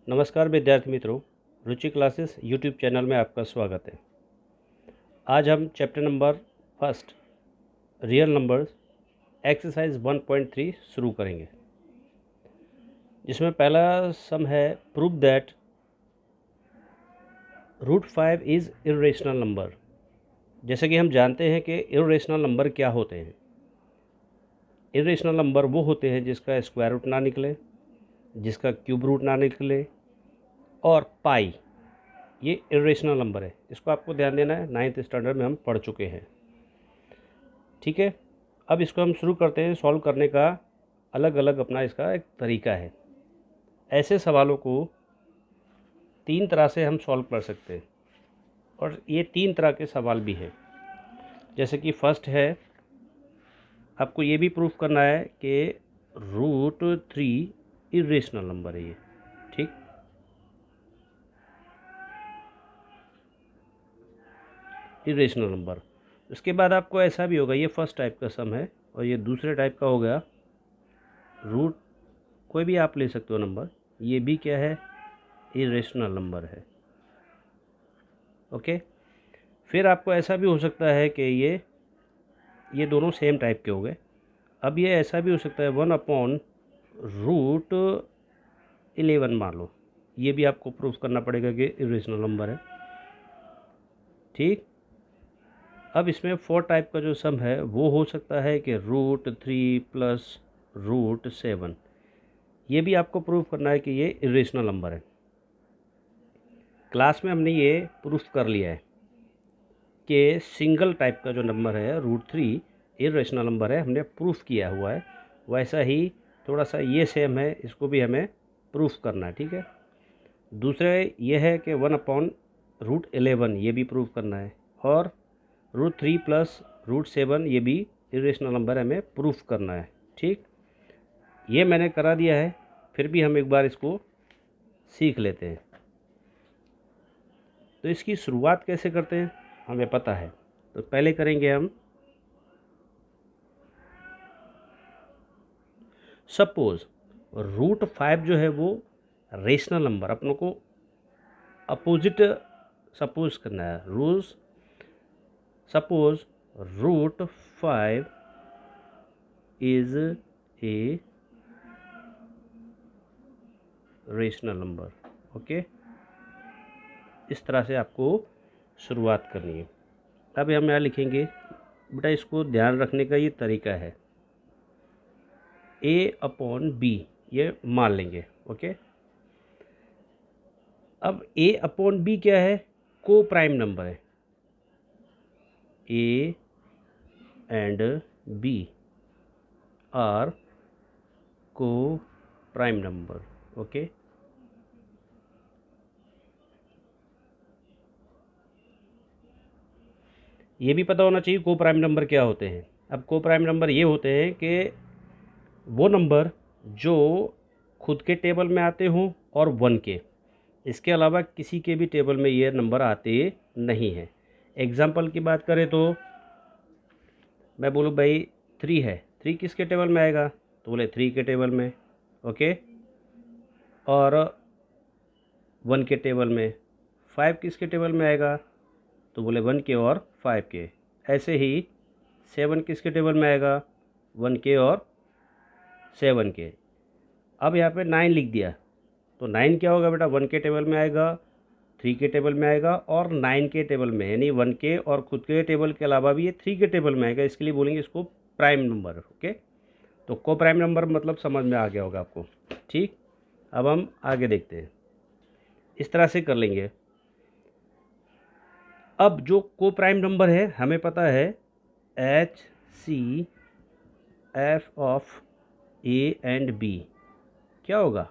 नमस्कार विद्यार्थी मित्रों, रुचि क्लासेस यूट्यूब चैनल में आपका स्वागत है। आज हम chapter number first real numbers exercise 1.3 शुरू करेंगे, जिसमें पहला सम है prove that √5 is irrational number. जैसे कि हम जानते हैं कि इर्रेशनल नंबर क्या होते हैं। इर्रेशनल नंबर वो होते हैं जिसका स्क्वायर रूट ना निकले, जिसका क्यूब रूट ना निकले, और पाई ये इर्रेशनल नंबर है। इसको आपको ध्यान देना है, 9th स्टैंडर्ड में हम पढ़ चुके हैं। ठीक है, अब इसको हम शुरू करते हैं। सॉल्व करने का अलग अलग अपना इसका एक तरीका है। ऐसे सवालों को 3 तरह से हम सॉल्व कर सकते हैं, और ये 3 तरह के सवाल भी हैं। जैसे कि फर्स्ट है, आपको ये भी प्रूफ करना है कि √3 इर्रेशनल नंबर है ये। ठीक, इर्रेशनल नंबर। उसके बाद आपको ऐसा भी होगा, ये फर्स्ट टाइप का सम है, और ये दूसरे टाइप का हो गया रूट, कोई भी आप ले सकते हो नंबर, ये भी क्या है, इर्रेशनल नंबर है। ओके, फिर आपको ऐसा भी हो सकता है कि ये दोनों सेम टाइप के हो गए। अब ये ऐसा भी हो सकता है 1/√11 मान लो, ये भी आपको प्रूफ करना पड़ेगा कि इर्रेशनल नंबर है। ठीक, अब इसमें 4 टाइप का जो सम है वो हो सकता है कि √3 + √7, ये भी आपको प्रूफ करना है कि ये इर्रेशनल नंबर है। क्लास में हमने ये प्रूफ कर लिया है कि सिंगल टाइप का जो नंबर है √3 इर्रेशनल नंबर है, हमने प्रूफ किया हुआ है। वैसा ही थोड़ा सा ये सेम है, इसको भी हमें प्रूफ करना है। ठीक है, दूसरे ये है कि 1/√11 ये भी प्रूफ करना है, और √3 + √7 ये भी इर्रेशनल नंबर हमें प्रूफ करना है। ठीक, ये मैंने करा दिया है, फिर भी हम एक बार इसको सीख लेते हैं। तो इसकी शुरुआत कैसे करते हैं हमें पता है, तो पहले करेंगे हम सपोज √5 जो है वो रेशनल नंबर, अपनों को अपोजिट सपोज करना है। Rules, suppose √5 is a rational number. Okay, इस तरह से आपको शुरुआत करनी है। अब हम यहाँ लिखेंगे, बेटा इसको ध्यान रखने का ये तरीका है, A/B ये मान लेंगे। ओके, अब A/B क्या है, को प्राइम नंबर है। A एंड B आर को प्राइम नंबर। ओके, ये भी पता होना चाहिए को प्राइम नंबर क्या होते हैं। अब को प्राइम नंबर ये होते हैं कि वो नंबर जो खुद के टेबल में आते हों और 1 के, इसके अलावा किसी के भी टेबल में ये नंबर आते नहीं हैं। एग्जाम्पल की बात करें तो मैं बोलूँ भाई 3 है, 3 किसके टेबल में आएगा, तो बोले 3 के टेबल में। ओके, और 1 के टेबल में। 5 किसके टेबल में आएगा, तो बोले 1 के और 5 के। ऐसे ही 7 किसके टेबल में आएगा, 1 के और 7 के। अब यहाँ पे 9 लिख दिया, तो 9 क्या होगा बेटा, 1 के टेबल में आएगा, 3 के टेबल में आएगा, और 9 के टेबल में, यानी 1 के और खुद के टेबल के अलावा भी ये 3 के टेबल में आएगा। इसके लिए बोलेंगे इसको प्राइम नंबर। ओके, तो को प्राइम नंबर मतलब समझ में आ गया होगा आपको। ठीक, अब हम आगे देखते हैं, इस तरह से कर लेंगे। अब जो को प्राइम नंबर है हमें पता है HCF of A and B क्या होगा,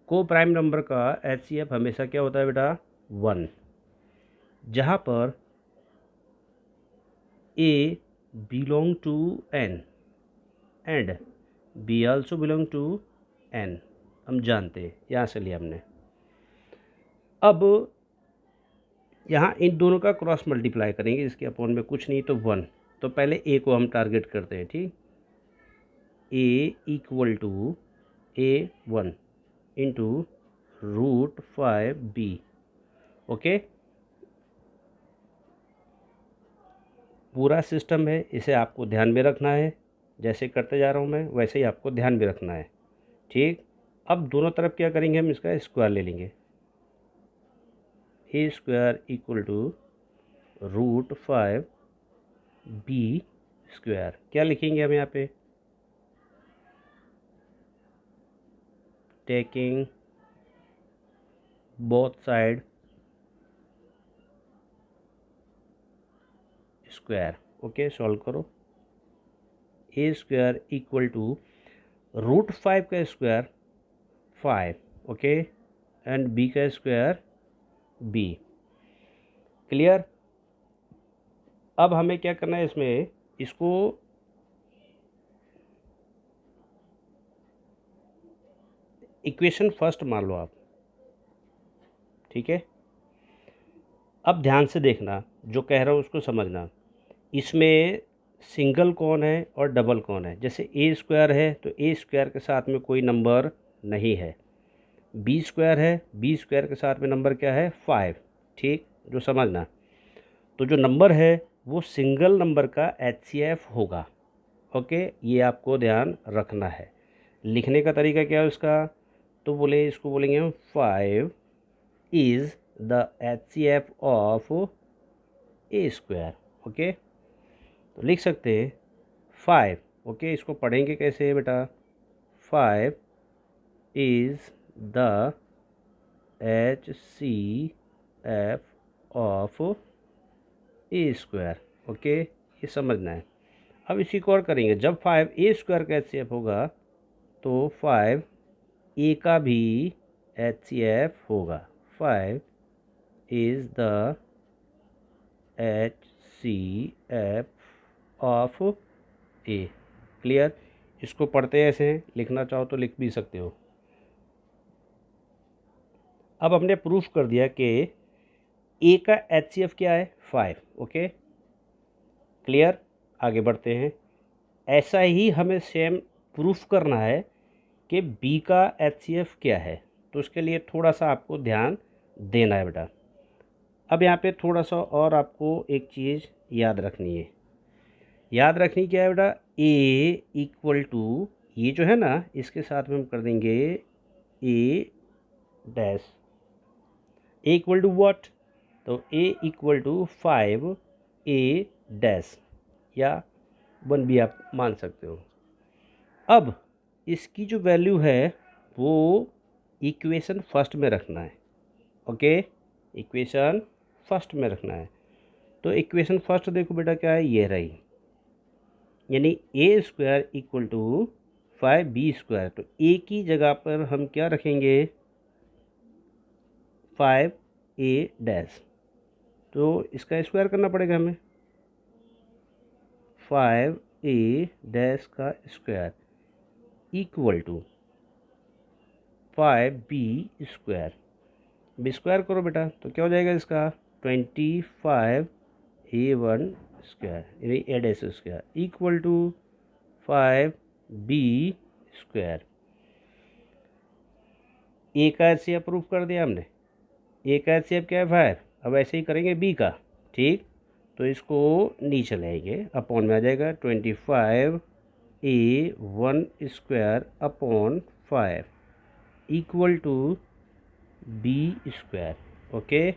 को प्राइम नंबर का HCF हमेशा क्या होता है बेटा, 1, जहाँ पर A belong to N and B also belong to N, हम जानते हैं, यहाँ से लिया हमने। अब यहाँ इन दोनों का क्रॉस मल्टीप्लाई करेंगे, इसके अपॉन में कुछ नहीं तो 1। तो पहले A को हम टारगेट करते हैं। ठीक, A = A1 into √5b। Okay, पूरा सिस्टम है, इसे आपको ध्यान में रखना है। जैसे करते जा रहा हूँ मैं वैसे ही आपको ध्यान में रखना है। ठीक, अब दोनों तरफ क्या करेंगे, हम इसका स्क्वायर ले लेंगे। A square equal to √5b square. क्या लिखेंगे हम यहाँ पे, taking both side square. Okay, solve करो। ए स्क्वायर इक्वल टू √5 का स्क्वायर 5, ओके, एंड बी का स्क्वायर b। क्लियर। अब हमें क्या करना है, इसमें इसको इक्वेशन फर्स्ट मान लो आप। ठीक है, अब ध्यान से देखना, जो कह रहा हूँ उसको समझना। इसमें सिंगल कौन है और डबल कौन है। जैसे ए स्क्वायर है तो ए स्क्वायर के साथ में कोई नंबर नहीं है। बी स्क्वायर है, बी स्क्वायर के साथ में नंबर क्या है, 5। ठीक, जो समझना, तो जो नंबर है वो सिंगल नंबर का HCF होगा। ओके, ये आपको ध्यान रखना है। लिखने का तरीका क्या है उसका, तो बोले इसको बोलेंगे हम 5 is the HCF of A square. Okay, तो लिख सकते हैं 5। ओके, इसको पढ़ेंगे कैसे बेटा, 5 is the HCF of A square. Okay, ये समझना है। अब इसी को और करेंगे, जब 5 ए स्क्वायर का HCF होगा तो 5 ए का भी HCF होगा। 5 is the HCF of A. Clear. इसको पढ़ते हैं ऐसे, लिखना चाहो तो लिख भी सकते हो। अब हमने प्रूफ कर दिया कि ए का HCF क्या है, 5। Okay, clear. आगे बढ़ते हैं। ऐसा ही हमें सेम प्रूफ करना है कि बी का HCF क्या है, तो उसके लिए थोड़ा सा आपको ध्यान देना है बेटा। अब यहाँ पे थोड़ा सा और आपको एक चीज़ याद रखनी है। याद रखनी क्या है बेटा, ए इक्वल टू, ये जो है ना इसके साथ में हम कर देंगे A dash. A equal to what, तो A equal to 5 A dash, या 1 भी आप मान सकते हो। अब इसकी जो वैल्यू है वो इक्वेशन फर्स्ट में रखना है। ओके, इक्वेशन फर्स्ट में रखना है। तो इक्वेशन फर्स्ट देखो बेटा क्या है, ये रही, यानी A square equal to 5b square. तो ए की जगह पर हम क्या रखेंगे, 5a डैश। तो इसका स्क्वायर करना पड़ेगा हमें, 5a डैश का square equal to 5b square. B square करो बेटा, तो क्या हो जाएगा इसका, 25a1 स्क्वायर, यानी A dash square equal to 5b square. A का HCF प्रूफ कर दिया हमने। ए का HCF क्या है, 5। अब ऐसे ही करेंगे बी का। ठीक, तो इसको नीचे लाएंगे, अपॉन में आ जाएगा 25a1 square upon 5 equal to B square. Okay,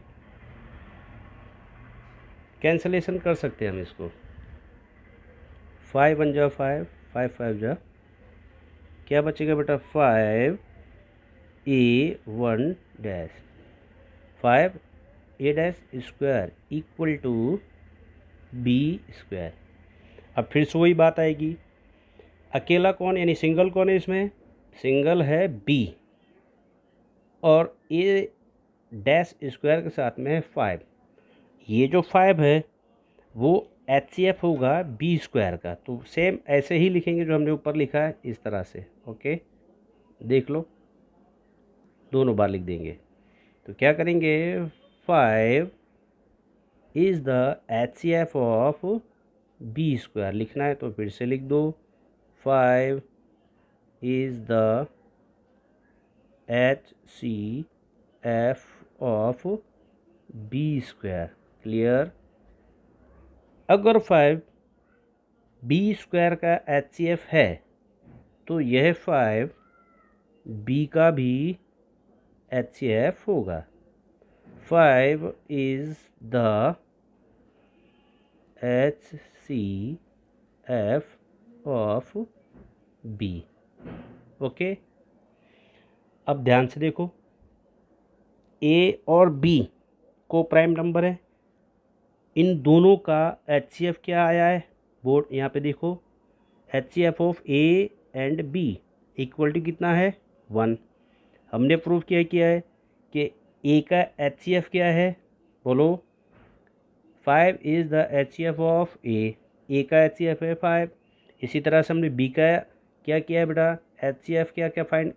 cancellation कर सकते हैं हम इसको, 5 1 जा 5, 5 5 जा, क्या बचेगा बेटा, 5a1 dash, 5a dash square equal to B square. अब फिर से वही बात आएगी, अकेला कौन, यानी सिंगल कौन है इसमें, सिंगल है बी, और ए डैश स्क्वायर के साथ में है 5। ये जो 5 है वो HCF होगा बी स्क्वायर का। तो सेम ऐसे ही लिखेंगे जो हमने ऊपर लिखा है, इस तरह से। ओके, देख लो, दोनों बार लिख देंगे। तो क्या करेंगे, 5 is the HCF of B square लिखना है तो फिर से लिख दो, 5 is the HCF of B square. Clear. अगर 5 B स्क्वायर का HCF है तो यह 5 B का भी HCF होगा। 5 is the HCF of B। Okay, अब ध्यान से देखो, A और B को प्राइम नंबर है, इन दोनों का HCF क्या आया है बोर्ड यहाँ पे देखो, HCF of A and B equal to कितना है 1। हमने प्रूव किया है कि A का HCF क्या है, बोलो 5 is the HCF of A का HCF है 5। इसी तरह से हमने B का क्या किया है बेटा, HCF क्या फाइंड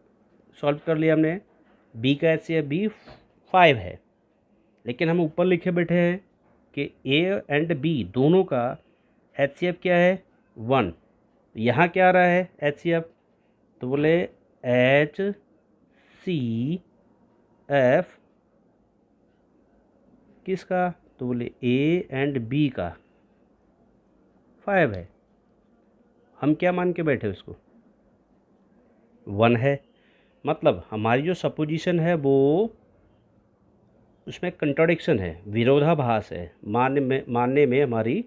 सॉल्व कर लिया हमने, B का HCF भी 5 है। लेकिन हम ऊपर लिखे बैठे हैं कि A एंड B दोनों का HCF क्या है 1। यहाँ क्या आ रहा है HCF, तो बोले HCF किसका, तो बोले A एंड B का 5 है। हम क्या मान के बैठे उसको 1 है। मतलब हमारी जो सपोजिशन है वो उसमें कंट्राडिक्शन है, विरोधाभास है, मानने में हमारी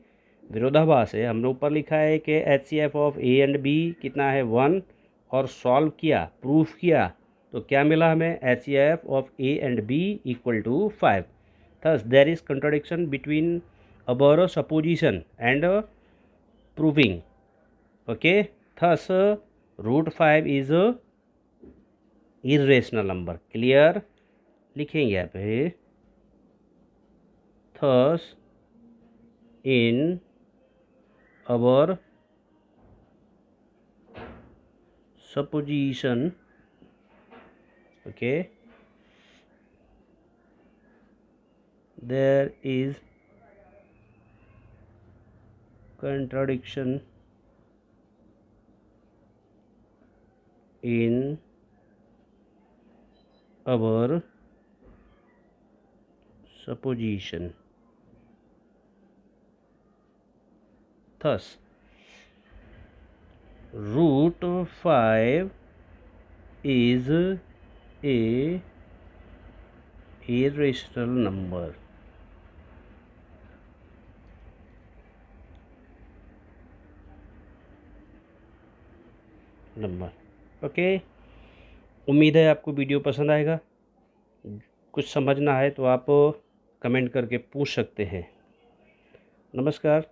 विरोधाभास है। हमने ऊपर लिखा है कि HCF of A and B कितना है 1, और सॉल्व किया, प्रूफ किया, तो क्या मिला हमें HCF of A and B equal to 5। Thus there is contradiction between our supposition and proving. Okay, thus root 5 is irrational number. Clear, लिखेंगे यहाँ पे, thus in our supposition, okay, there is contradiction in our supposition. Thus root 5 is a irrational number. Okay, उम्मीद है आपको video पसंद आएगा। कुछ समझना है तो आप कमेंट करके पूछ सकते हैं। नमस्कार।